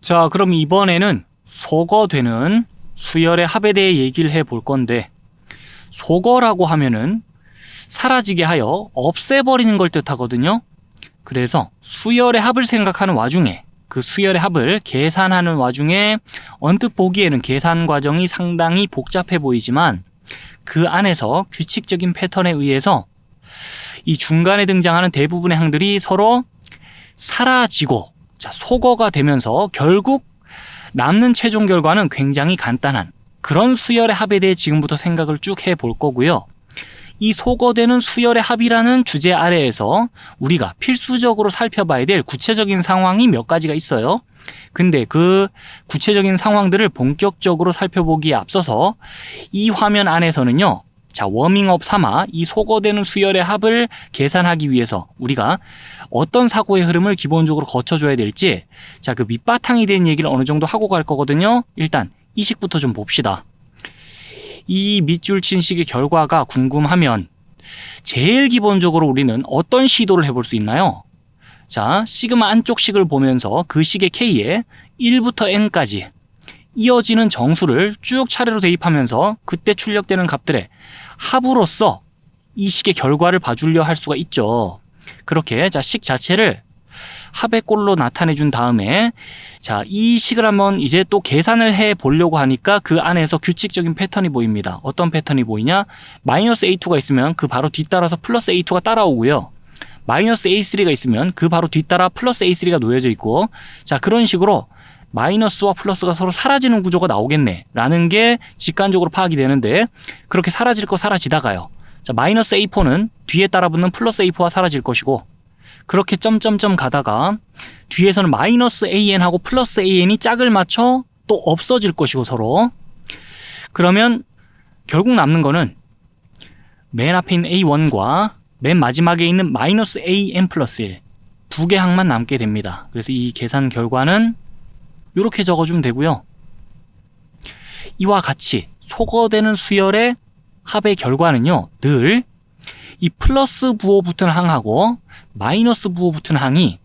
자, 그럼 이번에는 소거되는 수열의 합에 대해 얘기를 해볼 건데, 소거라고 하면은 사라지게 하여 없애버리는 걸 뜻하거든요. 그래서 수열의 합을 생각하는 와중에, 그 수열의 합을 계산하는 와중에 언뜻 보기에는 계산 과정이 상당히 복잡해 보이지만 그 안에서 규칙적인 패턴에 의해서 이 중간에 등장하는 대부분의 항들이 서로 사라지고, 자, 소거가 되면서 결국 남는 최종 결과는 굉장히 간단한 그런 수열의 합에 대해 지금부터 생각을 쭉 해볼 거고요. 이 소거되는 수열의 합이라는 주제 아래에서 우리가 필수적으로 살펴봐야 될 구체적인 상황이 몇 가지가 있어요. 근데 그 구체적인 상황들을 본격적으로 살펴보기에 앞서서 이 화면 안에서는요, 자, 워밍업 삼아 이 소거되는 수열의 합을 계산하기 위해서 우리가 어떤 사고의 흐름을 기본적으로 거쳐줘야 될지, 자, 그 밑바탕이 된 얘기를 어느 정도 하고 갈 거거든요. 일단 이 식부터 좀 봅시다. 이 밑줄 친 식의 결과가 궁금하면 제일 기본적으로 우리는 어떤 시도를 해볼 수 있나요? 자, 시그마 안쪽 식을 보면서 그 식의 K에 1부터 N까지 이어지는 정수를 쭉 차례로 대입하면서 그때 출력되는 값들의 합으로서 이 식의 결과를 봐주려 할 수가 있죠. 그렇게 자, 식 자체를 합의 꼴로 나타내 준 다음에, 자, 이 식을 한번 이제 또 계산을 해 보려고 하니까 그 안에서 규칙적인 패턴이 보입니다. 어떤 패턴이 보이냐? 마이너스 A2가 있으면 그 바로 뒤따라서 플러스 A2가 따라오고요. 마이너스 A3가 있으면 그 바로 뒤따라 플러스 A3가 놓여져 있고, 자, 그런 식으로 마이너스와 플러스가 서로 사라지는 구조가 나오겠네 라는 게 직관적으로 파악이 되는데, 그렇게 사라질 거 사라지다가요, 자, 마이너스 A4는 뒤에 따라붙는 플러스 A4와 사라질 것이고, 그렇게 점점점 가다가 뒤에서는 마이너스 AN하고 플러스 AN이 짝을 맞춰 또 없어질 것이고 서로. 그러면 결국 남는 거는 맨 앞에 있는 A1과 맨 마지막에 있는 마이너스 AN 플러스 1 두 개 항만 남게 됩니다. 그래서 이 계산 결과는 이렇게 적어주면 되고요. 이와 같이 소거되는 수열의 합의 결과는요, 늘 이 플러스 부호 붙은 항하고 마이너스 부호 붙은 항이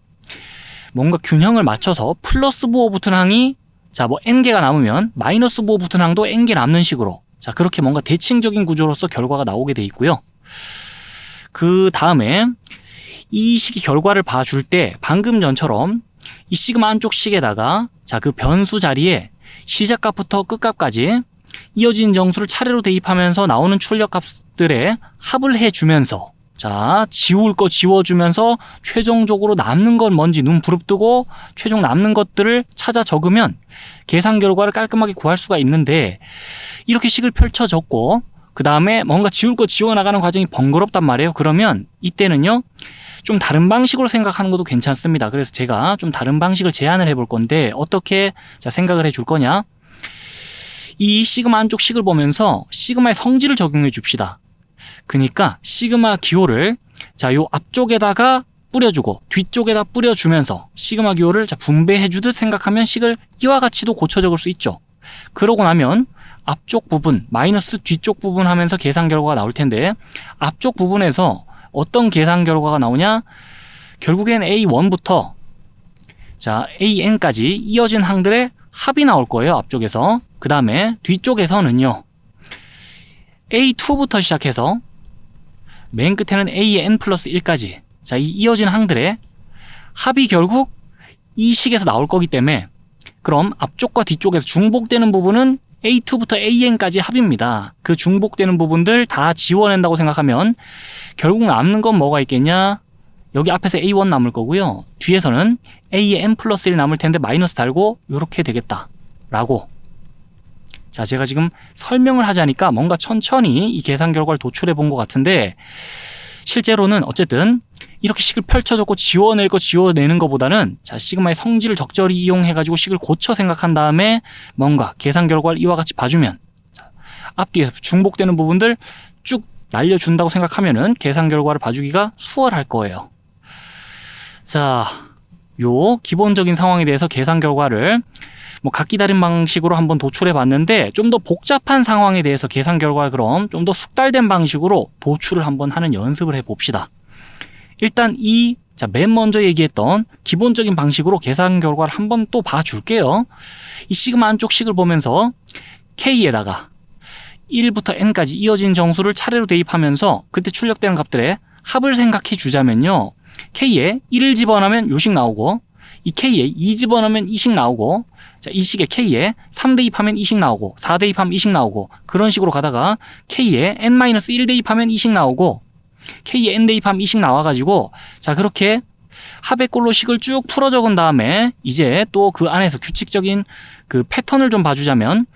뭔가 균형을 맞춰서 플러스 부호 붙은 항이, 자, 뭐 n개가 남으면 마이너스 부호 붙은 항도 n개 남는 식으로, 자, 그렇게 뭔가 대칭적인 구조로서 결과가 나오게 돼 있고요. 그 다음에 이 식의 결과를 봐줄 때 방금 전처럼 이 시그마 안쪽 식에다가, 자, 그 변수 자리에 시작값부터 끝값까지 이어진 정수를 차례로 대입하면서 나오는 출력값들의 합을 해주면서, 자, 지울 거 지워주면서 최종적으로 남는 건 뭔지 눈 부릅뜨고 최종 남는 것들을 찾아 적으면 계산 결과를 깔끔하게 구할 수가 있는데, 이렇게 식을 펼쳐 적고 그 다음에 뭔가 지울 거 지워나가는 과정이 번거롭단 말이에요. 그러면 이때는요, 좀 다른 방식으로 생각하는 것도 괜찮습니다. 그래서 제가 좀 다른 방식을 제안을 해볼 건데, 어떻게 자 생각을 해줄 거냐? 이 시그마 안쪽 식을 보면서 시그마의 성질을 적용해 줍시다. 그러니까 시그마 기호를, 자, 요 앞쪽에다가 뿌려주고 뒤쪽에다 뿌려주면서 시그마 기호를, 자, 분배해 주듯 생각하면 식을 이와 같이도 고쳐 적을 수 있죠. 그러고 나면 앞쪽 부분 마이너스 뒤쪽 부분 하면서 계산 결과가 나올 텐데, 앞쪽 부분에서 어떤 계산 결과가 나오냐? 결국엔 A1부터 자, AN까지 이어진 항들의 합이 나올 거예요, 앞쪽에서. 그 다음에 뒤쪽에서는요, A2부터 시작해서 맨 끝에는 AN 플러스 1까지, 자, 이 이어진 항들의 합이 결국 이 식에서 나올 거기 때문에, 그럼 앞쪽과 뒤쪽에서 중복되는 부분은 A2부터 AN까지 합입니다. 그 중복되는 부분들 다 지워낸다고 생각하면 결국 남는 건 뭐가 있겠냐? 여기 앞에서 A1 남을 거고요. 뒤에서는 AN 플러스 1 남을 텐데 마이너스 달고 이렇게 되겠다 라고. 자, 제가 지금 설명을 하자니까 뭔가 천천히 이 계산 결과를 도출해 본 것 같은데, 실제로는 어쨌든 이렇게 식을 펼쳐줬고 지워낼 거 지워내는 것보다는, 자, 시그마의 성질을 적절히 이용해가지고 식을 고쳐 생각한 다음에 뭔가 계산 결과를 이와 같이 봐주면, 자, 앞뒤에서 중복되는 부분들 쭉 날려준다고 생각하면은 계산 결과를 봐주기가 수월할 거예요. 자, 요 기본적인 상황에 대해서 계산 결과를 뭐 각기 다른 방식으로 한번 도출해 봤는데, 좀 더 복잡한 상황에 대해서 계산 결과를 그럼 좀 더 숙달된 방식으로 도출을 한번 하는 연습을 해 봅시다. 일단 맨 먼저 얘기했던 기본적인 방식으로 계산 결과를 한번 또 봐줄게요. 이 시그마 안쪽 식을 보면서 K에다가 1부터 N까지 이어진 정수를 차례로 대입하면서 그때 출력되는 값들의 합을 생각해 주자면요. K에 1을 집어넣으면 요식 나오고, 이 K에 2 집어넣으면 이식 나오고, 자, 이 식에 K에 3 대입하면 이식 나오고, 4 대입하면 이식 나오고, 그런 식으로 가다가 K에 N-1 대입하면 이식 나오고, K에 N 대입하면 이식 나와가지고, 자, 그렇게 합의 꼴로 식을 쭉 풀어 적은 다음에 이제 또 그 안에서 규칙적인 그 패턴을 좀 봐주자면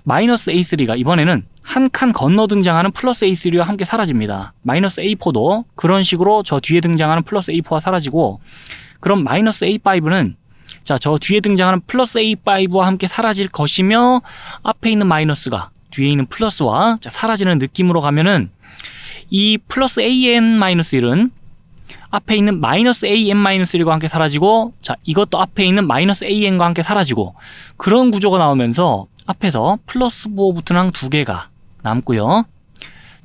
마이너스 A3가 이번에는 한 칸 건너 등장하는 플러스 A3와 함께 사라집니다. 마이너스 A4도 그런 식으로 저 뒤에 등장하는 플러스 A4와 사라지고, 그럼 마이너스 A5는 자, 저 뒤에 등장하는 플러스 A5와 함께 사라질 것이며, 앞에 있는 마이너스가 뒤에 있는 플러스와 사라지는 느낌으로 가면은 이 플러스 AN-1은 앞에 있는 마이너스 AN-1과 함께 사라지고, 자, 이것도 앞에 있는 마이너스 AN과 함께 사라지고, 그런 구조가 나오면서 앞에서 플러스 부호 붙은 항 2개가 남고요.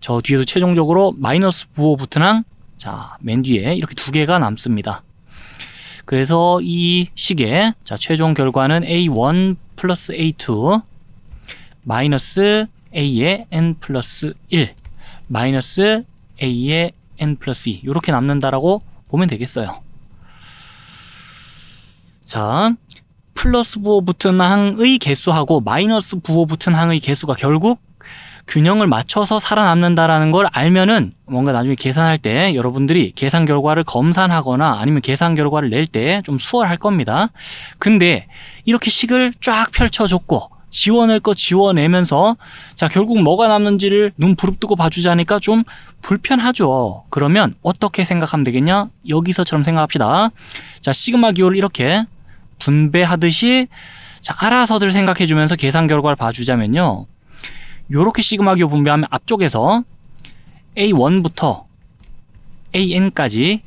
저 뒤에도 최종적으로 마이너스 부호 붙은 항, 자, 맨 뒤에 이렇게 2개가 남습니다. 그래서 이 식의 자, 최종 결과는 A1 플러스 A2 마이너스 A의 N 플러스 1 마이너스 A의 N 플러스 2 이렇게 남는다라고 보면 되겠어요. 자, 플러스 부호 붙은 항의 개수하고 마이너스 부호 붙은 항의 개수가 결국 균형을 맞춰서 살아남는다라는 걸 알면은 뭔가 나중에 계산할 때 여러분들이 계산 결과를 검산하거나 아니면 계산 결과를 낼 때 좀 수월할 겁니다. 근데 이렇게 식을 쫙 펼쳐줬고 지워낼 거 지워내면서 자, 결국 뭐가 남는지를 눈 부릅뜨고 봐주자니까 좀 불편하죠. 그러면 어떻게 생각하면 되겠냐? 여기서처럼 생각합시다. 자, 시그마 기호를 이렇게 분배하듯이 자, 알아서들 생각해주면서 계산 결과를 봐주자면요. 요렇게 시그마 기호 분배하면 앞쪽에서 A1부터 AN까지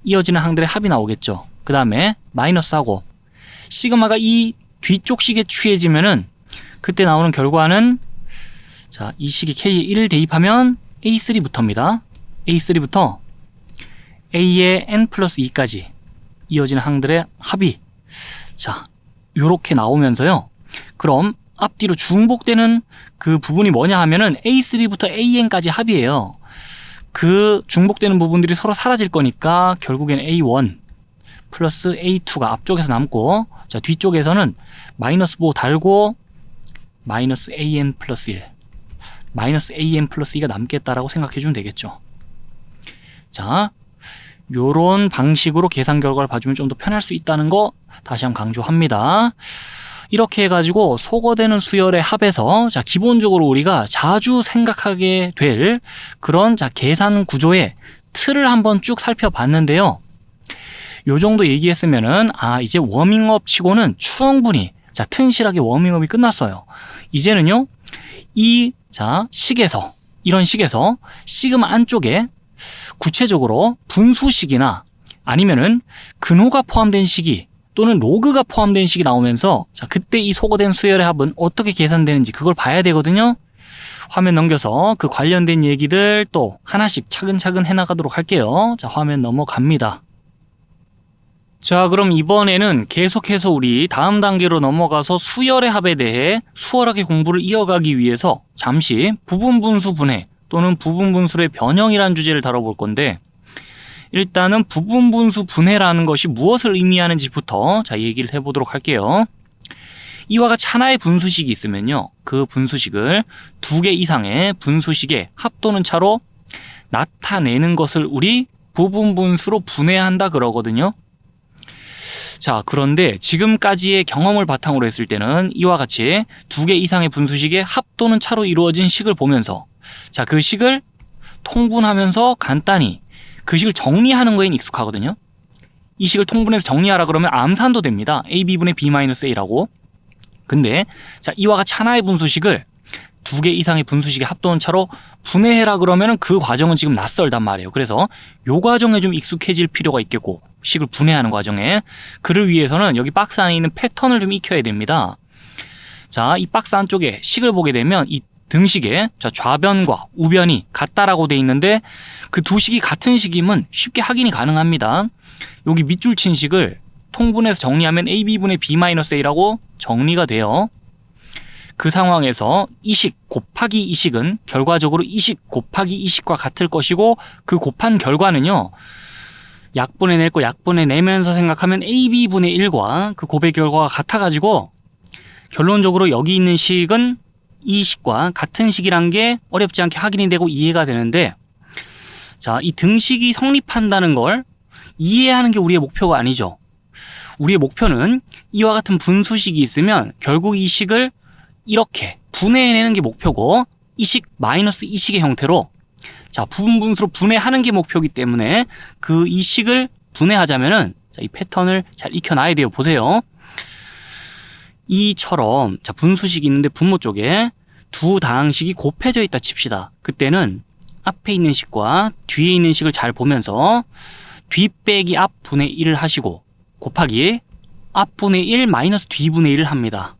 이어지는 항들의 합이 나오겠죠. 그 다음에 마이너스하고 시그마가 이 뒤쪽 식에 취해지면은 그때 나오는 결과는 자, 이 식이 K에 1을 대입하면 A3부터입니다. A3부터 A의 N 플러스 2까지 이어지는 항들의 합이 자, 요렇게 나오면서요. 그럼 앞뒤로 중복되는 그 부분이 뭐냐 하면은 A3부터 AN까지 합이에요. 그 중복되는 부분들이 서로 사라질 거니까 결국엔 A1 플러스 A2가 앞쪽에서 남고, 자, 뒤쪽에서는 마이너스 부호 달고 마이너스 AN 플러스 1 마이너스 AN 플러스 2가 남겠다라고 생각해 주면 되겠죠. 자, 요런 방식으로 계산 결과를 봐주면 좀 더 편할 수 있다는 거 다시 한번 강조합니다. 이렇게 해가지고 소거되는 수열의 합에서 자, 기본적으로 우리가 자주 생각하게 될 그런 자, 계산 구조의 틀을 한번 쭉 살펴봤는데요. 요 정도 얘기했으면은 이제 워밍업 치고는 충분히 자, 튼실하게 워밍업이 끝났어요. 이제는요, 이 자, 식에서 이런 식에서 시그마 안쪽에 구체적으로 분수식이나 아니면은 근호가 포함된 식이 또는 로그가 포함된 식이 나오면서 자, 그때 이 소거된 수열의 합은 어떻게 계산되는지 그걸 봐야 되거든요. 화면 넘겨서 그 관련된 얘기들 또 하나씩 차근차근 해나가도록 할게요. 자, 화면 넘어갑니다. 자, 그럼 이번에는 계속해서 우리 다음 단계로 넘어가서 수열의 합에 대해 수월하게 공부를 이어가기 위해서 잠시 부분분수 분해 또는 부분분수의 변형이라는 주제를 다뤄볼 건데, 일단은 부분분수 분해라는 것이 무엇을 의미하는지부터 자, 얘기를 해보도록 할게요. 이와 같이 하나의 분수식이 있으면요, 그 분수식을 2개 이상의 분수식의 합 또는 차로 나타내는 것을 우리 부분분수로 분해한다 그러거든요. 자, 그런데 지금까지의 경험을 바탕으로 했을 때는 이와 같이 2개 이상의 분수식의 합 또는 차로 이루어진 식을 보면서 자, 그 식을 통분하면서 간단히 그 식을 정리하는 거에 익숙하거든요. 이 식을 통분해서 정리하라 그러면 암산도 됩니다. AB분의 B-A라고. 근데 자, 이와 같이 하나의 분수식을 2개 이상의 분수식의 합 또는 차로 분해해라 그러면은 그 과정은 지금 낯설단 말이에요. 그래서 요 과정에 좀 익숙해질 필요가 있겠고, 식을 분해하는 과정에 그를 위해서는 여기 박스 안에 있는 패턴을 좀 익혀야 됩니다. 자, 이 박스 안쪽에 식을 보게 되면 이 등식에 자, 좌변과 우변이 같다라고 돼 있는데 그 두 식이 같은 식임은 쉽게 확인이 가능합니다. 여기 밑줄 친 식을 통분해서 정리하면 AB분의 B-A라고 정리가 돼요. 그 상황에서 이 식 곱하기 이 식은 결과적으로 이 식 곱하기 이 식과 같을 것이고 그 곱한 결과는요. 약분해 낼 거 약분해 내면서 생각하면 AB분의 1과 그 곱의 결과가 같아가지고 결론적으로 여기 있는 식은 이 식과 같은 식이란 게 어렵지 않게 확인이 되고 이해가 되는데 자, 이 등식이 성립한다는 걸 이해하는 게 우리의 목표가 아니죠. 우리의 목표는 이와 같은 분수식이 있으면 결국 이 식을 이렇게 분해해내는 게 목표고 이 식 마이너스 이 식의 형태로 자, 부분분수로 분해하는 게 목표이기 때문에 그 이 식을 분해하자면은 자, 이 패턴을 잘 익혀놔야 돼요. 보세요. 이처럼 자, 분수식이 있는데 분모 쪽에 두 다항식이 곱해져 있다 칩시다. 그때는 앞에 있는 식과 뒤에 있는 식을 잘 보면서 뒤 빼기 앞 분의 1을 하시고 곱하기 앞 분의 1 마이너스 뒤 분의 1을 합니다.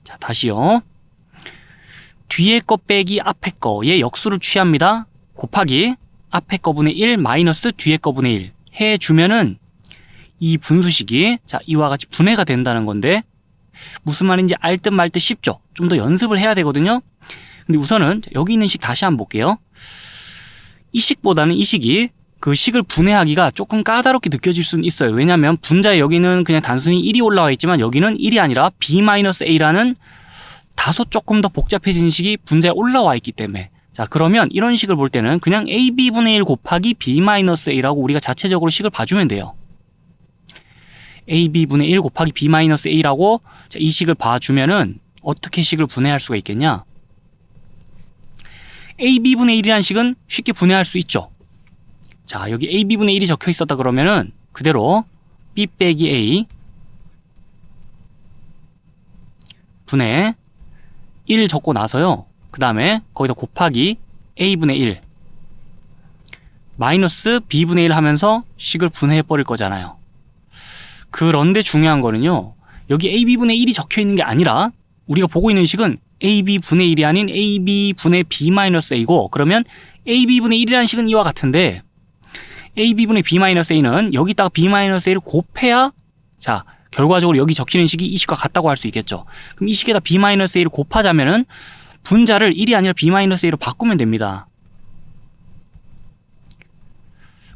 자, 다시요. 뒤에 거 빼기 앞에 거의 역수를 취합니다. 곱하기 앞에 거 분의 1 마이너스 뒤에 거 분의 1 해주면은 이 분수식이 자, 이와 같이 분해가 된다는 건데 무슨 말인지 알 듯 말 듯 쉽죠? 좀 더 연습을 해야 되거든요. 근데 우선은 여기 있는 식 다시 한번 볼게요. 이 식보다는 이 식이 그 식을 분해하기가 조금 까다롭게 느껴질 수는 있어요. 왜냐하면 분자에 여기는 그냥 단순히 1이 올라와 있지만 여기는 1이 아니라 B-A라는 다소 조금 더 복잡해진 식이 분자에 올라와 있기 때문에 자, 그러면 이런 식을 볼 때는 그냥 AB분의 1 곱하기 B-A라고 우리가 자체적으로 식을 봐주면 돼요. AB분의 1 곱하기 B-A라고 이 식을 봐주면은 어떻게 식을 분해할 수가 있겠냐? AB분의 1이라는 식은 쉽게 분해할 수 있죠. 자, 여기 AB분의 1이 적혀 있었다 그러면은 그대로 B 빼기 A 분의 1 적고 나서요. 그 다음에 거기다 곱하기 A분의 1 마이너스 B분의 1 하면서 식을 분해해 버릴 거잖아요. 그런데 중요한 거는요. 여기 AB분의 1이 적혀 있는 게 아니라 우리가 보고 있는 식은 AB분의 1이 아닌 AB분의 B-A고 그러면 AB분의 1이라는 식은 이와 같은데 AB분의 B-A는 여기다가 B-A를 곱해야 자, 결과적으로 여기 적히는 식이 이 식과 같다고 할 수 있겠죠. 그럼 이 식에다 B-A를 곱하자면은 분자를 1이 아니라 B-A로 바꾸면 됩니다.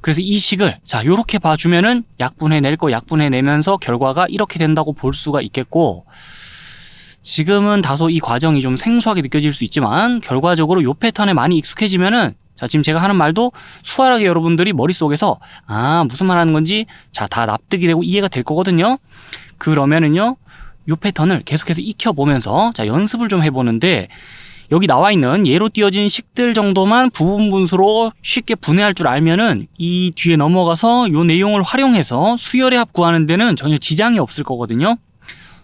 그래서 이 식을 자, 요렇게 봐주면은 약분해 낼 거 약분해 내면서 결과가 이렇게 된다고 볼 수가 있겠고 지금은 다소 이 과정이 좀 생소하게 느껴질 수 있지만 결과적으로 요 패턴에 많이 익숙해지면은 자, 지금 제가 하는 말도 수월하게 여러분들이 머릿속에서 무슨 말 하는 건지 자, 다 납득이 되고 이해가 될 거거든요. 그러면은요. 요 패턴을 계속해서 익혀보면서 자, 연습을 좀 해보는데 여기 나와 있는 예로 띄어진 식들 정도만 부분 분수로 쉽게 분해할 줄 알면은 이 뒤에 넘어가서 요 내용을 활용해서 수열의 합 구하는 데는 전혀 지장이 없을 거거든요.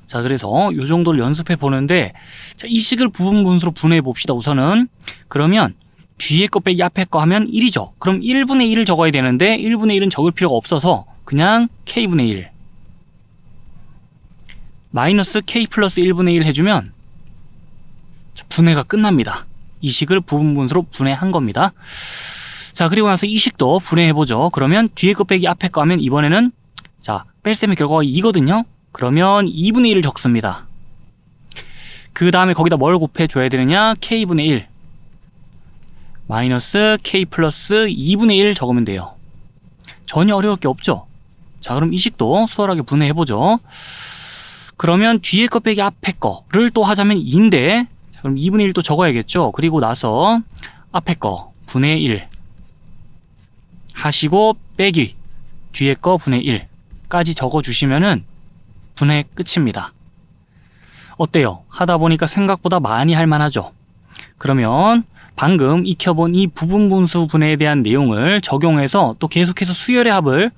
자, 그래서 요 정도를 연습해 보는데 자, 이 식을 부분 분수로 분해해 봅시다. 우선은 그러면 뒤에 거 빼기 앞에 거 하면 1이죠. 그럼 1분의 1을 적어야 되는데 1분의 1은 적을 필요가 없어서 그냥 K분의 1 마이너스 K 플러스 1분의 1 해주면 분해가 끝납니다. 이 식을 부분 분수로 분해한 겁니다. 자, 그리고 나서 이 식도 분해해보죠. 그러면 뒤에 거 빼기 앞에 거 하면 이번에는 자, 뺄셈의 결과가 2거든요. 그러면 2분의 1을 적습니다. 그 다음에 거기다 뭘 곱해줘야 되느냐? K분의 1 마이너스 K 플러스 2분의 1 적으면 돼요. 전혀 어려울 게 없죠. 자, 그럼 이 식도 수월하게 분해해보죠. 그러면 뒤에 거 빼기 앞에 거를 또 하자면 2인데 그럼 2분의 1도 적어야겠죠. 그리고 나서 앞에 거 분의 1 하시고 빼기 뒤에 거 분의 1까지 적어주시면은 분해 끝입니다. 어때요? 하다 보니까 생각보다 많이 할 만하죠. 그러면 방금 익혀본 이 부분 분수 분해에 대한 내용을 적용해서 또 계속해서 수열의 합을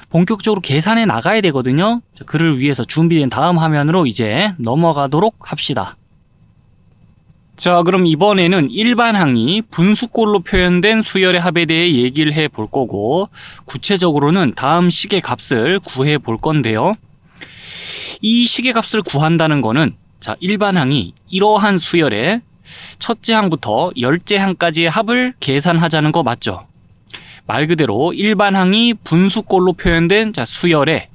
본격적으로 계산해 나가야 되거든요. 그를 위해서 준비된 다음 화면으로 이제 넘어가도록 합시다. 자, 그럼 이번에는 일반항이 분수꼴로 표현된 수열의 합에 대해 얘기를 해 볼 거고 구체적으로는 다음 식의 값을 구해 볼 건데요. 이 식의 값을 구한다는 거는 자, 일반항이 이러한 수열의 첫째 항부터 열째 항까지의 합을 계산하자는 거 맞죠? 말 그대로 일반 항이 분수꼴로 표현된 수열의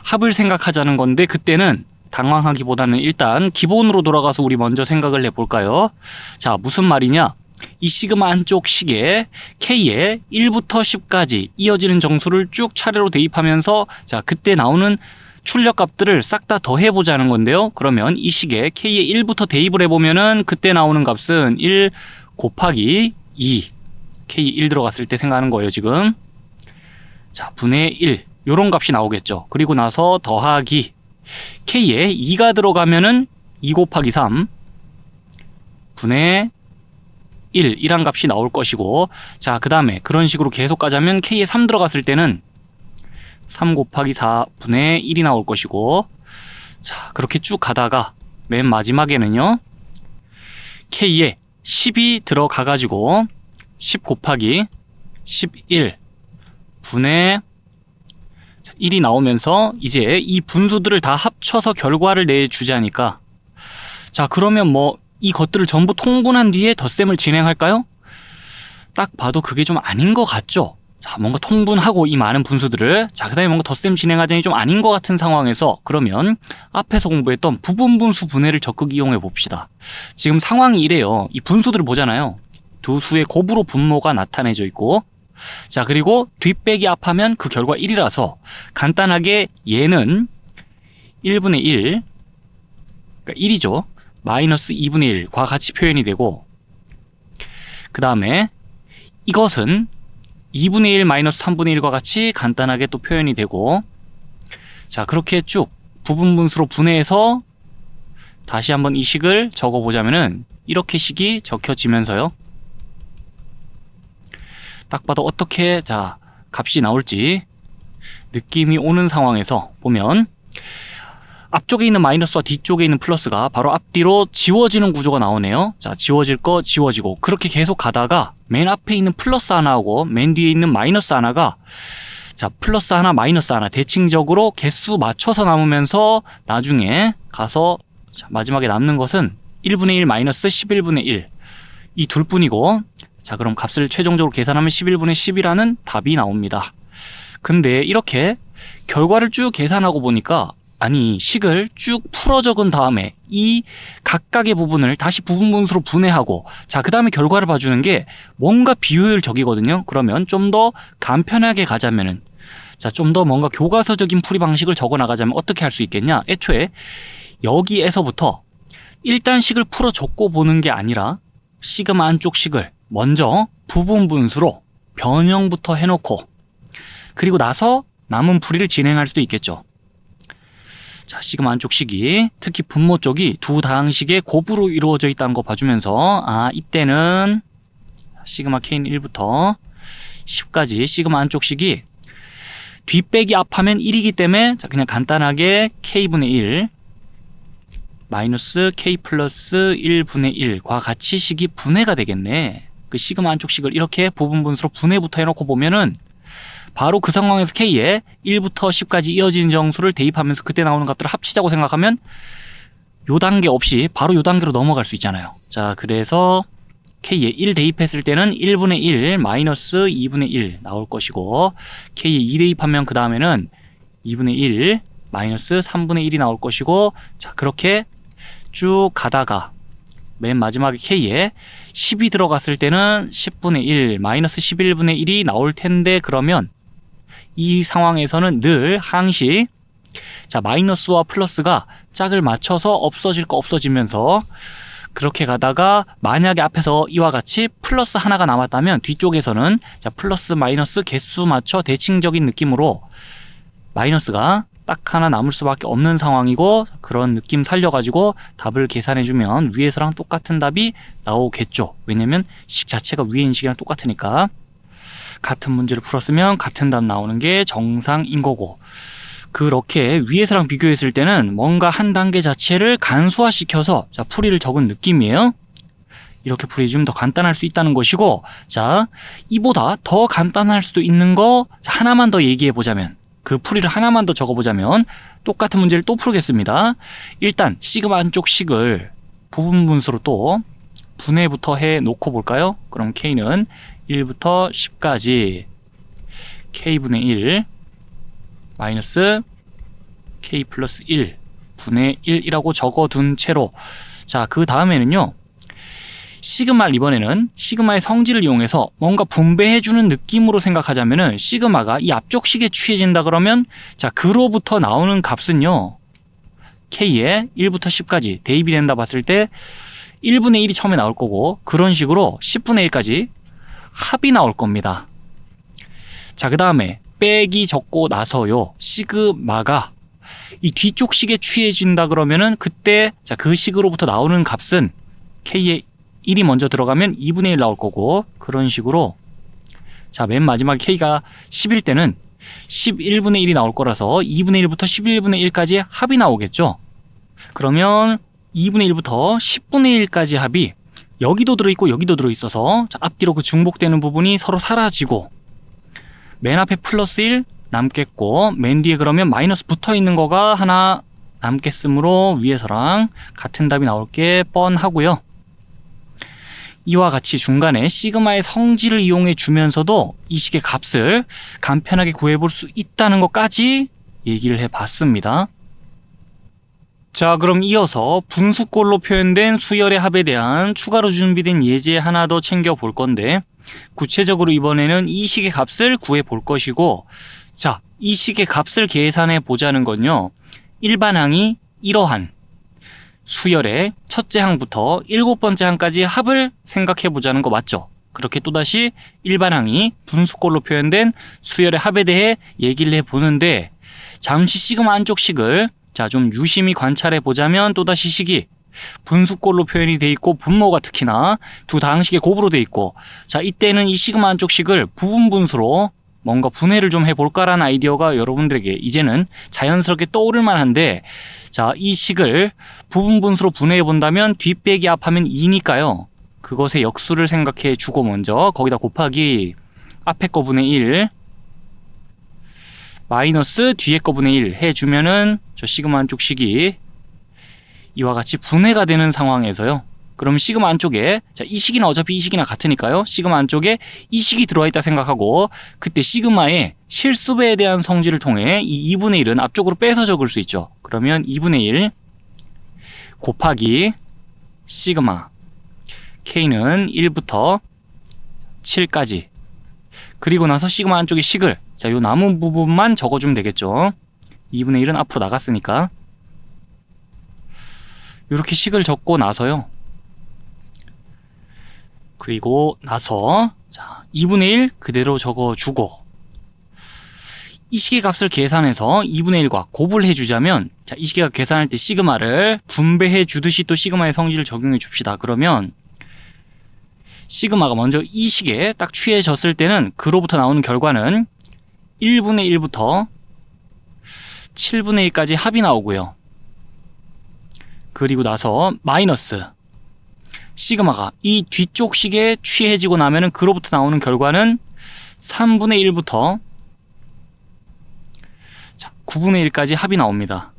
합을 생각하자는 건데, 그때는 당황하기보다는 일단 기본으로 돌아가서 우리 먼저 생각을 해볼까요? 자, 무슨 말이냐? 이 시그마 안쪽 식에 K에 1부터 10까지 이어지는 정수를 쭉 차례로 대입하면서 자, 그때 나오는 출력값들을 싹 다 더해보자는 건데요. 그러면 이 식에 K에 1부터 대입을 해보면은 그때 나오는 값은 1 곱하기 2. K 1 들어갔을 때 생각하는 거예요, 지금. 자, 분의 1. 요런 값이 나오겠죠. 그리고 나서 더하기. K에 2가 들어가면은 2 곱하기 3. 분의 1. 이란 값이 나올 것이고. 자, 그 다음에 그런 식으로 계속 가자면 K에 3 들어갔을 때는 3 곱하기 4분의 1이 나올 것이고. 자, 그렇게 쭉 가다가 맨 마지막에는요, K에 10이 들어가가지고 10 곱하기 11 분의 1이 나오면서 이제 이 분수들을 다 합쳐서 결과를 내주자니까, 자, 그러면 뭐 이것들을 전부 통분한 뒤에 덧셈을 진행할까요? 딱 봐도 그게 좀 아닌 것 같죠? 자, 뭔가 통분하고 이 많은 분수들을, 자, 그 다음에 뭔가 덧셈 진행하자니 좀 아닌 것 같은 상황에서, 그러면 앞에서 공부했던 부분분수 분해를 적극 이용해 봅시다. 지금 상황이 이래요. 이 분수들을 보잖아요. 두 수의 곱으로 분모가 나타내져 있고, 자, 그리고 뒷배기 합하면 그 결과 1이라서 간단하게 얘는 1분의 1, 그러니까 1이죠. 마이너스 2분의 1과 같이 표현이 되고, 그 다음에 이것은 2분의 1 마이너스 3분의 1과 같이 간단하게 또 표현이 되고, 자, 그렇게 쭉 부분분수로 분해해서 다시 한번 이 식을 적어보자면은 이렇게 식이 적혀지면서요, 딱 봐도 어떻게 자 값이 나올지 느낌이 오는 상황에서 보면 앞쪽에 있는 마이너스와 뒤쪽에 있는 플러스가 바로 앞뒤로 지워지는 구조가 나오네요. 자, 지워질 거 지워지고, 그렇게 계속 가다가 맨 앞에 있는 플러스 하나하고 맨 뒤에 있는 마이너스 하나가, 자, 플러스 하나 마이너스 하나 대칭적으로 개수 맞춰서 남으면서 나중에 가서 자, 마지막에 남는 것은 1분의 1 마이너스 11분의 1 이 둘뿐이고, 자, 그럼 값을 최종적으로 계산하면 11분의 10이라는 답이 나옵니다. 근데 이렇게 결과를 쭉 계산하고 보니까, 아니, 식을 쭉 풀어 적은 다음에 이 각각의 부분을 다시 부분분수로 분해하고, 자, 그 다음에 결과를 봐주는 게 뭔가 비효율적이거든요. 그러면 좀 더 간편하게 가자면은, 자, 좀 더 뭔가 교과서적인 풀이 방식을 적어 나가자면 어떻게 할 수 있겠냐? 애초에 여기에서부터 일단 식을 풀어 적고 보는 게 아니라 시그마 안쪽 식을 먼저 부분분수로 변형부터 해놓고, 그리고 나서 남은 풀이를 진행할 수도 있겠죠. 자, 시그마 안쪽 식이 특히 분모 쪽이 두 다항식의 곱으로 이루어져 있다는 거 봐주면서, 아, 이때는 시그마 K는 1부터 10까지 시그마 안쪽 식이 뒷배기 합하면 1이기 때문에, 자, 그냥 간단하게 K분의 1 마이너스 K 플러스 1분의 1과 같이 식이 분해가 되겠네. 그 시그마 안쪽 식을 이렇게 부분분수로 분해부터 해놓고 보면은 바로 그 상황에서 K에 1부터 10까지 이어지는 정수를 대입하면서 그때 나오는 값들을 합치자고 생각하면 요 단계 없이 바로 요 단계로 넘어갈 수 있잖아요. 자, 그래서 K에 1 대입했을 때는 1분의 1 마이너스 2분의 1 나올 것이고, K에 2 대입하면 그 다음에는 2분의 1 마이너스 3분의 1이 나올 것이고, 자, 그렇게 쭉 가다가 맨 마지막에 K에 10이 들어갔을 때는 10분의 1 마이너스 11분의 1이 나올 텐데, 그러면 이 상황에서는 늘 항시 자, 마이너스와 플러스가 짝을 맞춰서 없어질 거 없어지면서 그렇게 가다가 만약에 앞에서 이와 같이 플러스 하나가 남았다면 뒤쪽에서는 자, 플러스 마이너스 개수 맞춰 대칭적인 느낌으로 마이너스가 딱 하나 남을 수밖에 없는 상황이고, 그런 느낌 살려가지고 답을 계산해주면 위에서랑 똑같은 답이 나오겠죠. 왜냐면 식 자체가 위에 있는 식이랑 똑같으니까. 같은 문제를 풀었으면 같은 답 나오는 게 정상인 거고, 그렇게 위에서랑 비교했을 때는 뭔가 한 단계 자체를 간소화시켜서 자, 풀이를 적은 느낌이에요. 이렇게 풀이해주면 더 간단할 수 있다는 것이고, 자, 이보다 더 간단할 수도 있는 거 하나만 더 얘기해보자면, 그 풀이를 하나만 더 적어보자면 똑같은 문제를 또 풀겠습니다. 일단 시그마 안쪽 식을 부분분수로 또 분해부터 해 놓고 볼까요? 그럼 K는 1부터 10까지 K분의 1 마이너스 K 플러스 1 분의 1이라고 적어둔 채로, 자, 그 다음에는요, 시그마를 이번에는 시그마의 성질을 이용해서 뭔가 분배해주는 느낌으로 생각하자면은, 시그마가 이 앞쪽 식에 취해진다 그러면, 자, 그로부터 나오는 값은요, K에 1부터 10까지 대입이 된다 봤을 때 1분의 1이 처음에 나올 거고, 그런 식으로 10분의 1까지 합이 나올 겁니다. 자, 그 다음에 빼기 적고 나서요, 시그마가 이 뒤쪽 식에 취해진다 그러면은, 그때 자, 그 식으로부터 나오는 값은 K에 1이 먼저 들어가면 2분의 1 나올 거고, 그런 식으로, 자, 맨 마지막에 K가 10일 때는 11분의 1이 나올 거라서 2분의 1부터 11분의 1까지 합이 나오겠죠. 그러면 2분의 1부터 10분의 1까지 합이 여기도 들어있고 여기도 들어있어서, 자, 앞뒤로 그 중복되는 부분이 서로 사라지고, 맨 앞에 플러스 1 남겠고, 맨 뒤에 그러면 마이너스 붙어 있는 거가 하나 남겠으므로 위에서랑 같은 답이 나올 게 뻔하고요. 이와 같이 중간에 시그마의 성질을 이용해 주면서도 이 식의 값을 간편하게 구해볼 수 있다는 것까지 얘기를 해봤습니다. 자, 그럼 이어서 분수꼴로 표현된 수열의 합에 대한 추가로 준비된 예제 하나 더 챙겨볼 건데, 구체적으로 이번에는 이 식의 값을 구해볼 것이고, 자, 이 식의 값을 계산해 보자는 건요, 일반항이 이러한 수열의 첫째 항부터 7번째 항까지 합을 생각해 보자는 거 맞죠? 그렇게 또다시 일반항이 분수꼴로 표현된 수열의 합에 대해 얘기를 해보는데, 잠시 시그마 안쪽 식을 자, 좀 유심히 관찰해 보자면 또다시 식이 분수꼴로 표현이 돼 있고, 분모가 특히나 두 다항식의 곱으로 돼 있고, 자, 이때는 이 시그마 안쪽 식을 부분 분수로 뭔가 분해를 좀 해볼까라는 아이디어가 여러분들에게 이제는 자연스럽게 떠오를 만한데, 자, 이 식을 부분 분수로 분해해 본다면 뒷 빼기 합하면 2니까요. 그것의 역수를 생각해 주고, 먼저 거기다 곱하기 앞에 거 분의 1 마이너스 뒤에 거 분의 1 해주면은 저 시그마 안쪽 식이 이와 같이 분해가 되는 상황에서요, 그럼 시그마 안쪽에, 자, 이 식이나 어차피 이 식이나 같으니까요, 시그마 안쪽에 이 식이 들어와 있다 생각하고, 그때 시그마의 실수배에 대한 성질을 통해 이 2분의 1은 앞쪽으로 빼서 적을 수 있죠. 그러면 2분의 1 곱하기 시그마 K는 1부터 7까지, 그리고 나서 시그마 안쪽의 식을, 자, 요 남은 부분만 적어주면 되겠죠. 2분의 1은 앞으로 나갔으니까. 이렇게 식을 적고 나서요, 그리고 나서, 자, 2분의 1 그대로 적어주고, 이 식의 값을 계산해서 2분의 1과 곱을 해주자면, 자, 이 식의 값 계산할 때 시그마를 분배해 주듯이 또 시그마의 성질을 적용해 줍시다. 그러면 시그마가 먼저 이 식에 딱 취해졌을 때는 그로부터 나오는 결과는 1분의 1부터 7분의 1까지 합이 나오고요. 그리고 나서 마이너스 시그마가 이 뒤쪽 식에 취해지고 나면은 그로부터 나오는 결과는 3분의 1부터 9분의 1까지 합이 나옵니다.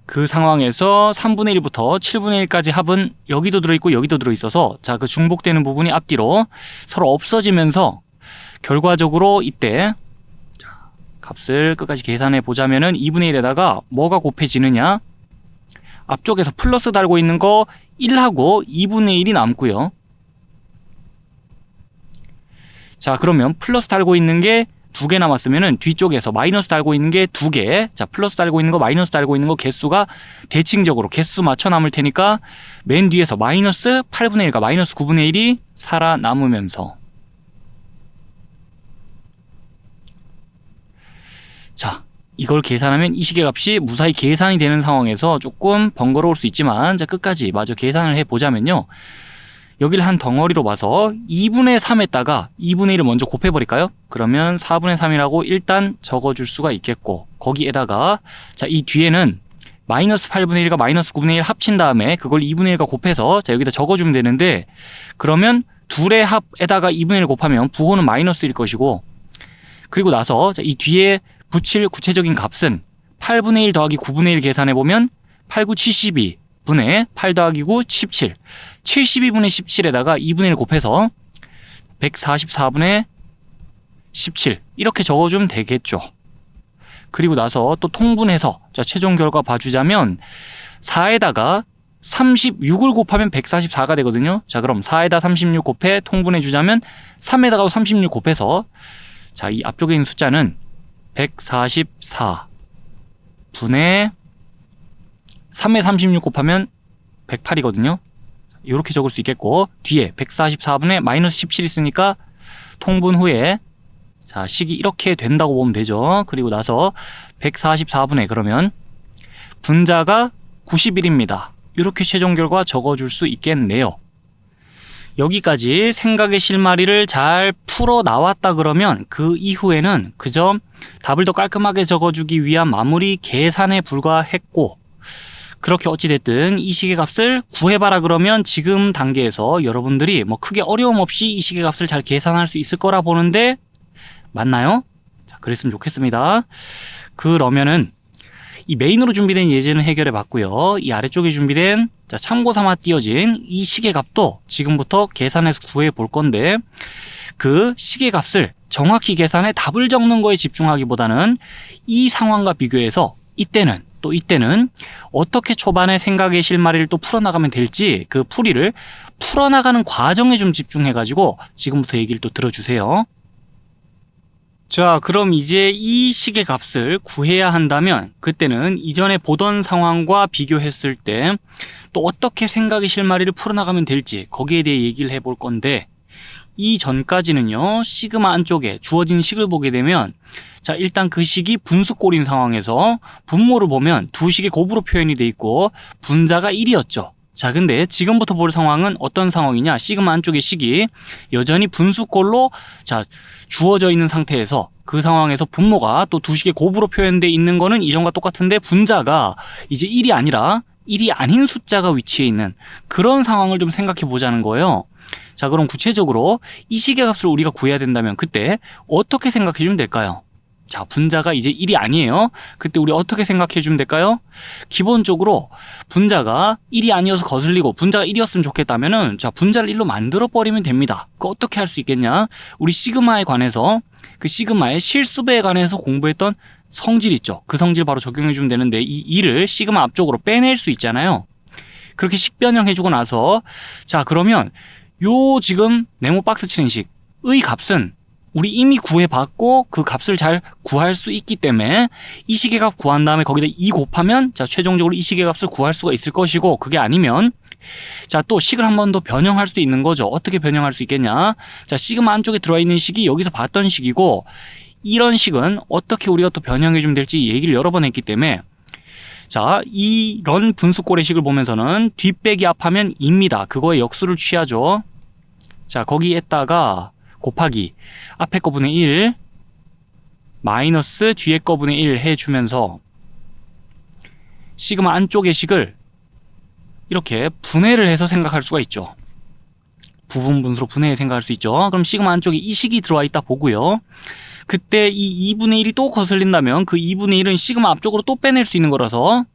그 상황에서 3분의 1부터 7분의 1까지 합은 여기도 들어있고 여기도 들어있어서, 자, 그 중복되는 부분이 앞뒤로 서로 없어지면서 결과적으로 이때, 자, 값을 끝까지 계산해 보자면은 2분의 1에다가 뭐가 곱해지느냐, 앞쪽에서 플러스 달고 있는 거 1하고 2분의 1이 남고요. 자, 그러면 플러스 달고 있는 게 2개 남았으면은 뒤쪽에서 마이너스 달고 있는 게 2개, 자, 플러스 달고 있는 거 마이너스 달고 있는 거 개수가 대칭적으로 개수 맞춰 남을 테니까 맨 뒤에서 마이너스 8분의 1과 마이너스 9분의 1이 살아남으면서, 자, 이걸 계산하면 이 식의 값이 무사히 계산이 되는 상황에서 조금 번거로울 수 있지만, 자, 끝까지 마저 계산을 해보자면요, 여기를 한 덩어리로 봐서 2분의 3에다가 2분의 1을 먼저 곱해버릴까요? 그러면 4분의 3이라고 일단 적어줄 수가 있겠고, 거기에다가, 자, 이 뒤에는 마이너스 8분의 1과 마이너스 9분의 1 합친 다음에 그걸 2분의 1과 곱해서, 자, 여기다 적어주면 되는데, 그러면 둘의 합에다가 2분의 1 곱하면 부호는 마이너스일 것이고, 그리고 나서, 자, 이 뒤에 붙일 구체적인 값은 8분의 1 더하기 9분의 1 계산해보면 8, 9, 72, 분의 8 더하기 9 17 72분의 17에다가 2분의 1 곱해서 144분의 17 이렇게 적어주면 되겠죠. 그리고 나서 또 통분해서 자 최종 결과 봐주자면 4에다가 36을 곱하면 144가 되거든요. 자 그럼 4에다 36 곱해 통분해 주자면 3에다가 36 곱해서 자 이 앞쪽에 있는 숫자는 144 분의 3에 36 곱하면 108이거든요. 이렇게 적을 수 있겠고 뒤에 144분의 마이너스 17 있으니까 통분 후에 자 식이 이렇게 된다고 보면 되죠. 그리고 나서 144분의 그러면 분자가 91입니다. 이렇게 최종 결과 적어줄 수 있겠네요. 여기까지 생각의 실마리를 잘 풀어 나왔다 그러면 그 이후에는 그저 답을 더 깔끔하게 적어주기 위한 마무리 계산에 불과했고 그렇게 어찌됐든 이 식의 값을 구해봐라 그러면 지금 단계에서 여러분들이 뭐 크게 어려움 없이 이 식의 값을 잘 계산할 수 있을 거라 보는데 맞나요? 자, 그랬으면 좋겠습니다. 그러면은 이 메인으로 준비된 예제는 해결해 봤고요. 이 아래쪽에 준비된 자, 참고 삼아 띄어진 이 식의 값도 지금부터 계산해서 구해 볼 건데 그 식의 값을 정확히 계산해 답을 적는 거에 집중하기보다는 이 상황과 비교해서 이때는 어떻게 초반에 생각의 실마리를 또 풀어나가면 될지 그 풀이를 풀어나가는 과정에 좀 집중해가지고 지금부터 얘기를 또 들어주세요. 자, 그럼 이제 이 식의 값을 구해야 한다면 그때는 이전에 보던 상황과 비교했을 때 또 어떻게 생각의 실마리를 풀어나가면 될지 거기에 대해 얘기를 해볼 건데 이 전까지는요 시그마 안쪽에 주어진 식을 보게 되면 자 일단 그 식이 분수꼴인 상황에서 분모를 보면 두 식이 곱으로 표현이 돼 있고 분자가 1이었죠. 자 근데 지금부터 볼 상황은 어떤 상황이냐 시그마 안쪽의 식이 여전히 분수꼴로 자 주어져 있는 상태에서 그 상황에서 분모가 또 두 식의 곱으로 표현되어 있는 거는 이전과 똑같은데 분자가 이제 1이 아니라 1이 아닌 숫자가 위치해 있는 그런 상황을 좀 생각해 보자는 거예요. 자 그럼 구체적으로 이 식의 값을 우리가 구해야 된다면 그때 어떻게 생각해 주면 될까요? 자 분자가 이제 1이 아니에요. 그때 우리 어떻게 생각해 주면 될까요? 기본적으로 분자가 1이 아니어서 거슬리고 분자가 1이었으면 좋겠다면은 자 분자를 1로 만들어 버리면 됩니다. 그 어떻게 할 수 있겠냐? 우리 시그마에 관해서 그 시그마의 실수배에 관해서 공부했던 성질 있죠. 그 성질 바로 적용해 주면 되는데 이 2를 시그마 앞쪽으로 빼낼 수 있잖아요. 그렇게 식 변형해 주고 나서 자 그러면 요 지금 네모 박스 치는 식의 값은 우리 이미 구해봤고 그 값을 잘 구할 수 있기 때문에 이 식의 값 구한 다음에 거기다 2 곱하면 자 최종적으로 이 식의 값을 구할 수가 있을 것이고 그게 아니면 자 또 식을 한 번 더 변형할 수도 있는 거죠. 어떻게 변형할 수 있겠냐? 자 시그마 안쪽에 들어와 있는 식이 여기서 봤던 식이고 이런 식은 어떻게 우리가 또 변형해 주면 될지 얘기를 여러 번 했기 때문에 자 이런 분수꼴의 식을 보면서는 뒷 빼기 앞하면 2입니다. 그거의 역수를 취하죠. 자 거기에다가 곱하기 앞에 거분의 1 마이너스 뒤에 거분의 1 해주면서 시그마 안쪽의 식을 이렇게 분해를 해서 생각할 수가 있죠. 부분 분수로 분해해 생각할 수 있죠. 그럼 시그마 안쪽에 이 식이 들어와 있다 보고요. 그때 이 2분의 1이 또 거슬린다면 그 2분의 1은 시그마 앞쪽으로 또 빼낼 수 있는 거라서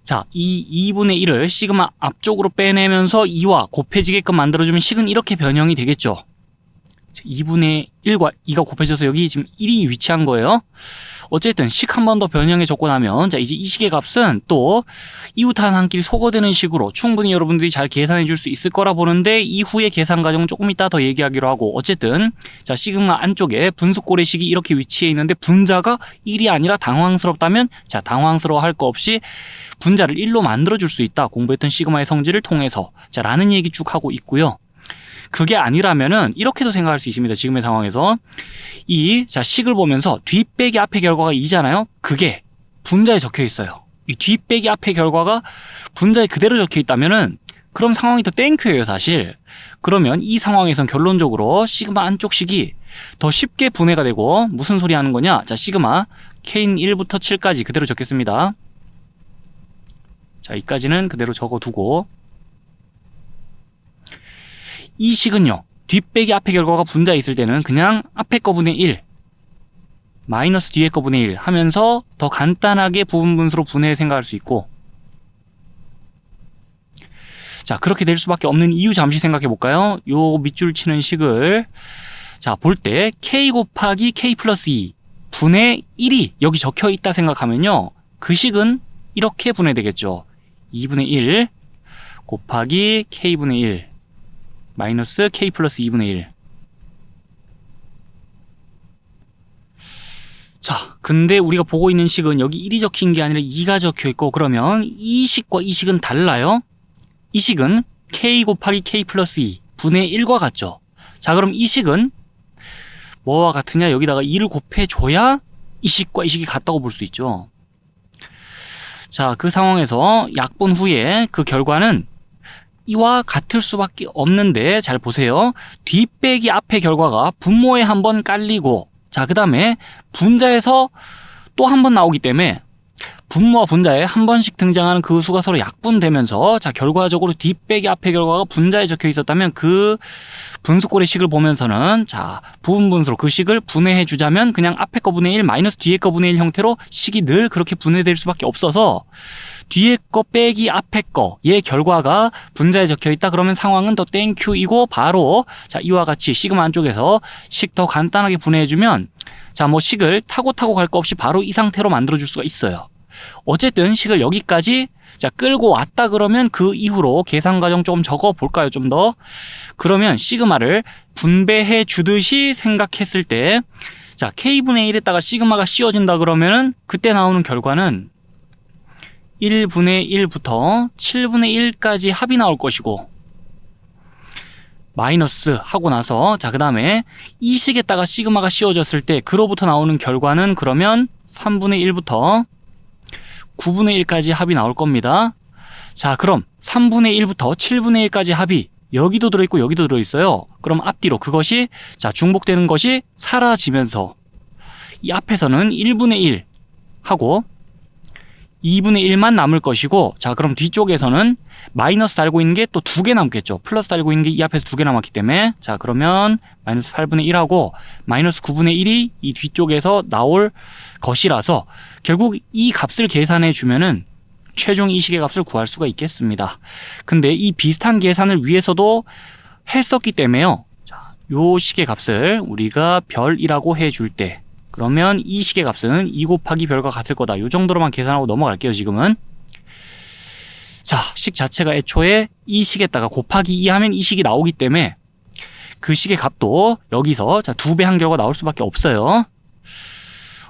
자, 이 2분의 1을 시그마 앞쪽으로 빼내면서 2와 곱해지게끔 만들어주면 식은 이렇게 변형이 되겠죠. 2분의 1과 2가 곱해져서 여기 지금 1이 위치한 거예요. 어쨌든 식 한 번 더 변형해 줬고 나면 자 이제 이 식의 값은 또 이웃한 한 끼리 소거되는 식으로 충분히 여러분들이 잘 계산해 줄 수 있을 거라 보는데 이후의 계산 과정은 조금 이따 더 얘기하기로 하고 어쨌든 자 시그마 안쪽에 분수꼴의 식이 이렇게 위치해 있는데 분자가 1이 아니라 당황스럽다면 자 당황스러워 할 거 없이 분자를 1로 만들어 줄 수 있다. 공부했던 시그마의 성질을 통해서 자 라는 얘기 쭉 하고 있고요. 그게 아니라면은 이렇게도 생각할 수 있습니다. 지금의 상황에서 이 자 식을 보면서 뒷 빼기 앞의 결과가 2잖아요. 그게 분자에 적혀 있어요. 이 뒷 빼기 앞의 결과가 분자에 그대로 적혀 있다면은 그럼 상황이 더 땡큐예요, 사실. 그러면 이 상황에선 결론적으로 시그마 안쪽 식이 더 쉽게 분해가 되고 무슨 소리 하는 거냐? 자 시그마 K는 1부터 7까지 그대로 적겠습니다. 자 이까지는 그대로 적어두고 이 식은요 뒷빼기 앞의 결과가 분자에 있을 때는 그냥 앞에 거분의 1 마이너스 뒤에 거분의 1 하면서 더 간단하게 부분 분수로 분해 생각할 수 있고 자, 그렇게 될 수밖에 없는 이유 잠시 생각해 볼까요? 요 밑줄 치는 식을 자, 볼 때 k 곱하기 k 플러스 2 분의 1이 여기 적혀 있다 생각하면요. 그 식은 이렇게 분해되겠죠. 2분의 1 곱하기 k분의 1 마이너스 k 플러스 2분의 1. 자, 근데 우리가 보고 있는 식은 여기 1이 적힌 게 아니라 2가 적혀 있고, 그러면 이 식과 이 식은 달라요. 이 식은 k 곱하기 k 플러스 2 분의 1과 같죠. 자, 그럼 이 식은 뭐와 같으냐? 여기다가 2를 곱해줘야 이 식과 이 식이 같다고 볼 수 있죠. 자, 그 상황에서 약분 후에 그 결과는 이와 같을 수밖에 없는데, 잘 보세요. 뒤 빼기 앞의 결과가 분모에 한번 깔리고, 자, 그 다음에 분자에서 또 한 번 나오기 때문에 분모와 분자에 한 번씩 등장하는 그 수가 서로 약분되면서, 자, 결과적으로 뒤 빼기 앞의 결과가 분자에 적혀 있었다면 그 분수꼴의 식을 보면서는, 자, 부분분수로 그 식을 분해해 주자면 그냥 앞에 거 분의 1 마이너스 뒤에 거 분의 1 형태로 식이 늘 그렇게 분해될 수밖에 없어서, 뒤에 거 빼기 앞에 거의 결과가 분자에 적혀 있다 그러면 상황은 더 땡큐이고, 바로 자, 이와 같이 시그마 안쪽에서 식 더 간단하게 분해해주면, 자, 뭐 식을 타고 갈 거 없이 바로 이 상태로 만들어줄 수가 있어요. 어쨌든 식을 여기까지 자 끌고 왔다 그러면 그 이후로 계산 과정 좀 적어 볼까요? 좀 더. 그러면 시그마를 분배해 주듯이 생각했을 때, 자, k분의 1에다가 시그마가 씌워진다 그러면은 그때 나오는 결과는 1분의 1부터 7분의 1까지 합이 나올 것이고, 마이너스 하고 나서, 자, 그 다음에 이 식에다가 시그마가 씌워졌을 때 그로부터 나오는 결과는 그러면 3분의 1부터 9분의 1까지 합이 나올 겁니다. 자, 그럼 3분의 1부터 7분의 1까지 합이 여기도 들어있고 여기도 들어있어요. 그럼 앞뒤로 그것이 자 중복되는 것이 사라지면서 이 앞에서는 1분의 1 하고 2분의 1만 남을 것이고, 자, 그럼 뒤쪽에서는 마이너스 달고 있는 게 또 2개 남겠죠. 플러스 달고 있는 게 이 앞에서 2개 남았기 때문에, 자, 그러면 마이너스 8분의 1하고 마이너스 9분의 1이 이 뒤쪽에서 나올 것이라서 결국 이 값을 계산해 주면은 최종 이 식의 값을 구할 수가 있겠습니다. 근데 이 비슷한 계산을 위해서도 했었기 때문에요. 자, 요 식의 값을 우리가 별이라고 해줄 때, 그러면 이 식의 값은 2 곱하기 별과 같을 거다. 요 정도로만 계산하고 넘어갈게요, 지금은. 자, 식 자체가 애초에 이 식에다가 곱하기 2 하면 이 식이 나오기 때문에 그 식의 값도 여기서 자 2배 한 결과 나올 수밖에 없어요.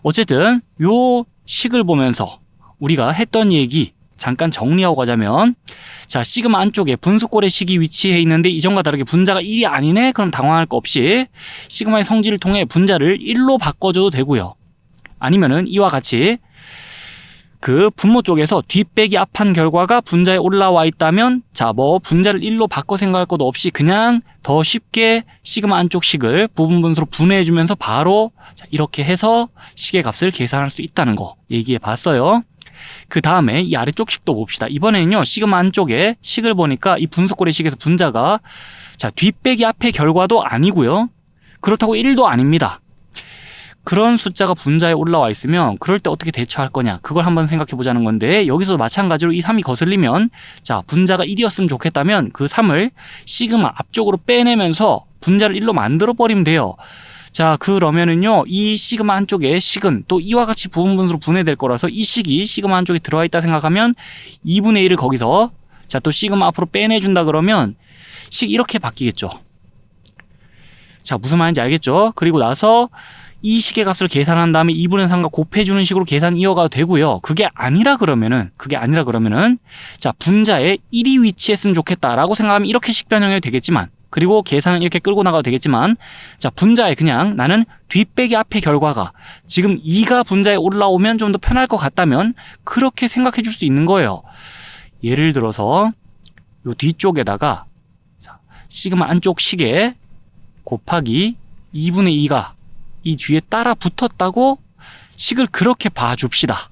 어쨌든 요 식을 보면서 우리가 했던 얘기 잠깐 정리하고 가자면, 자, 시그마 안쪽에 분수꼴의 식이 위치해 있는데 이전과 다르게 분자가 1이 아니네? 그럼 당황할 거 없이 시그마의 성질을 통해 분자를 1로 바꿔줘도 되고요. 아니면은 이와 같이 그 분모 쪽에서 뒷빼기 앞한 결과가 분자에 올라와 있다면, 자, 뭐 분자를 1로 바꿔 생각할 것도 없이 그냥 더 쉽게 시그마 안쪽 식을 부분분수로 분해해주면서 바로 자, 이렇게 해서 식의 값을 계산할 수 있다는 거 얘기해 봤어요. 그 다음에 이 아래쪽 식도 봅시다. 이번에는요, 시그마 안쪽에 식을 보니까 이 분수꼴의 식에서 분자가 자 뒷빼기 앞의 결과도 아니고요, 그렇다고 1도 아닙니다. 그런 숫자가 분자에 올라와 있으면 그럴 때 어떻게 대처할 거냐, 그걸 한번 생각해 보자는 건데, 여기서 마찬가지로 이 3이 거슬리면, 자, 분자가 1이었으면 좋겠다면 그 3을 시그마 앞쪽으로 빼내면서 분자를 1로 만들어 버리면 돼요. 자, 그러면은요, 이 시그마 안쪽에 식은 또 이와 같이 부분분수로 분해될 거라서 이 식이 시그마 안쪽에 들어와 있다 생각하면 2분의 1을 거기서 자 또 시그마 앞으로 빼내준다 그러면 식 이렇게 바뀌겠죠. 자, 무슨 말인지 알겠죠? 그리고 나서 이 식의 값을 계산한 다음에 2분의 3과 곱해주는 식으로 계산 이어가도 되고요. 그게 아니라 그러면은 자, 분자에 1이 위치했으면 좋겠다라고 생각하면 이렇게 식 변형해도 되겠지만, 그리고 계산을 이렇게 끌고 나가도 되겠지만, 자, 분자에 그냥 나는 뒷빼기 앞의 결과가 지금 2가 분자에 올라오면 좀 더 편할 것 같다면 그렇게 생각해 줄 수 있는 거예요. 예를 들어서 요 뒤쪽에다가 자, 시그마 안쪽 식에 곱하기 2분의 2가 이 뒤에 따라 붙었다고 식을 그렇게 봐줍시다.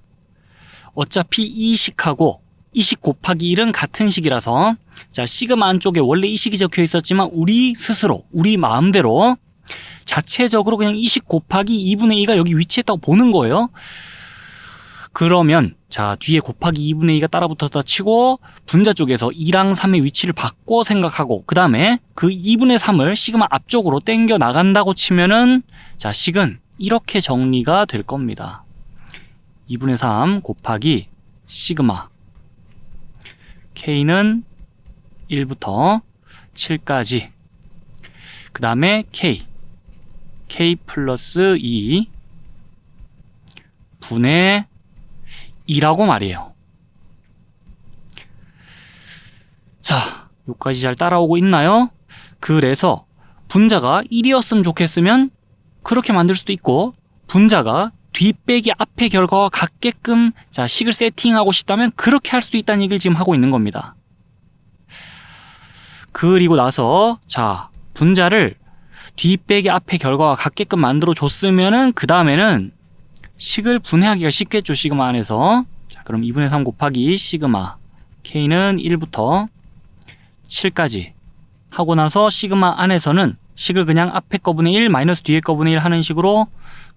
어차피 이 식하고 이 식 곱하기 1은 같은 식이라서, 자, 시그마 안쪽에 원래 이 식이 적혀 있었지만 우리 스스로 우리 마음대로 자체적으로 그냥 이 식 곱하기 2분의 2가 여기 위치했다고 보는 거예요. 그러면 자, 뒤에 곱하기 2분의 2가 따라붙었다 치고 분자 쪽에서 2랑 3의 위치를 바꿔 생각하고 그 다음에 그 2분의 3을 시그마 앞쪽으로 당겨 나간다고 치면은 자, 식은 이렇게 정리가 될 겁니다. 2분의 3 곱하기 시그마 K는 1부터 7까지 그 다음에 K 플러스 2 분의 2라고 말이에요. 자, 여기까지 잘 따라오고 있나요? 그래서 분자가 1이었으면 좋겠으면 그렇게 만들 수도 있고 분자가 뒤 빼기 앞의 결과와 같게끔 자, 식을 세팅하고 싶다면 그렇게 할 수도 있다는 얘기를 지금 하고 있는 겁니다. 그리고 나서 자, 분자를 뒤 빼기 앞의 결과와 같게끔 만들어 줬으면은 그 다음에는 식을 분해하기가 쉽겠죠. 시그마 안에서. 자, 그럼 2분의 3 곱하기 시그마 K는 1부터 7까지 하고 나서 시그마 안에서는 식을 그냥 앞에 거분의 1 마이너스 뒤에 거분의 1 하는 식으로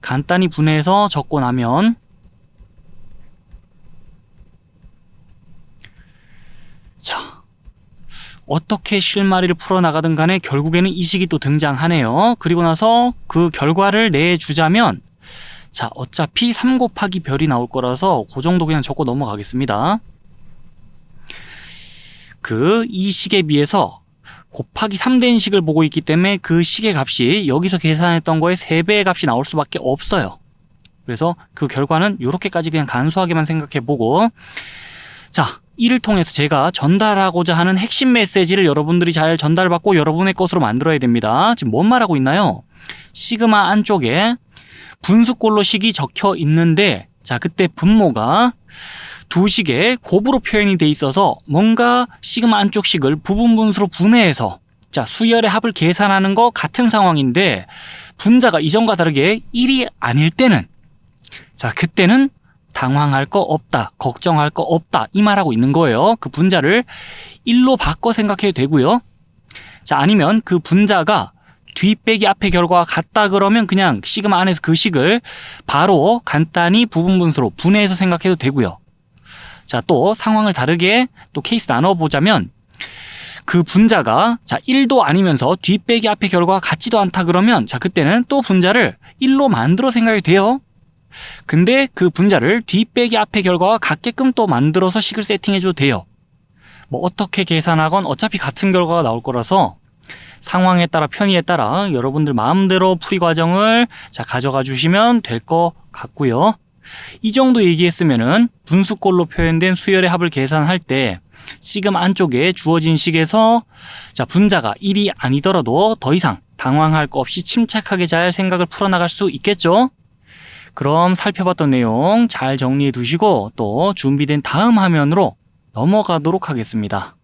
간단히 분해해서 적고 나면 자, 어떻게 실마리를 풀어나가든 간에 결국에는 이 식이 또 등장하네요. 그리고 나서 그 결과를 내주자면 자, 어차피 3 곱하기 별이 나올 거라서 그 정도 그냥 적고 넘어가겠습니다. 이 식에 비해서 곱하기 3된 식을 보고 있기 때문에 그 식의 값이 여기서 계산했던 거에 3배의 값이 나올 수밖에 없어요. 그래서 그 결과는 이렇게까지 그냥 간소하게만 생각해보고 자, 이를 통해서 제가 전달하고자 하는 핵심 메시지를 여러분들이 잘 전달받고 여러분의 것으로 만들어야 됩니다. 지금 뭔 말하고 있나요? 시그마 안쪽에 분수꼴로 식이 적혀 있는데 자, 그때 분모가 두 식의 곱으로 표현이 돼 있어서 뭔가 시그마 안쪽 식을 부분 분수로 분해해서 자, 수열의 합을 계산하는 거 같은 상황인데 분자가 이전과 다르게 1이 아닐 때는 자, 그때는 당황할 거 없다, 걱정할 거 없다 이 말하고 있는 거예요. 그 분자를 1로 바꿔 생각해도 되고요. 자, 아니면 그 분자가 뒤 빼기 앞의 결과가 같다 그러면 그냥 시그마 안에서 그 식을 바로 간단히 부분 분수로 분해해서 생각해도 되고요. 자, 또 상황을 다르게 또 케이스 나눠보자면 그 분자가 자, 1도 아니면서 뒤 빼기 앞의 결과가 같지도 않다 그러면 자, 그때는 또 분자를 1로 만들어 생각해도 돼요. 근데 그 분자를 뒤 빼기 앞의 결과와 같게끔 또 만들어서 식을 세팅해줘도 돼요. 뭐 어떻게 계산하건 어차피 같은 결과가 나올 거라서 상황에 따라 편의에 따라 여러분들 마음대로 풀이 과정을 자, 가져가 주시면 될 것 같고요. 이 정도 얘기했으면은 분수꼴로 표현된 수열의 합을 계산할 때 시그마 안쪽에 주어진 식에서 자, 분자가 1이 아니더라도 더 이상 당황할 거 없이 침착하게 잘 생각을 풀어나갈 수 있겠죠? 그럼 살펴봤던 내용 잘 정리해 두시고 또 준비된 다음 화면으로 넘어가도록 하겠습니다.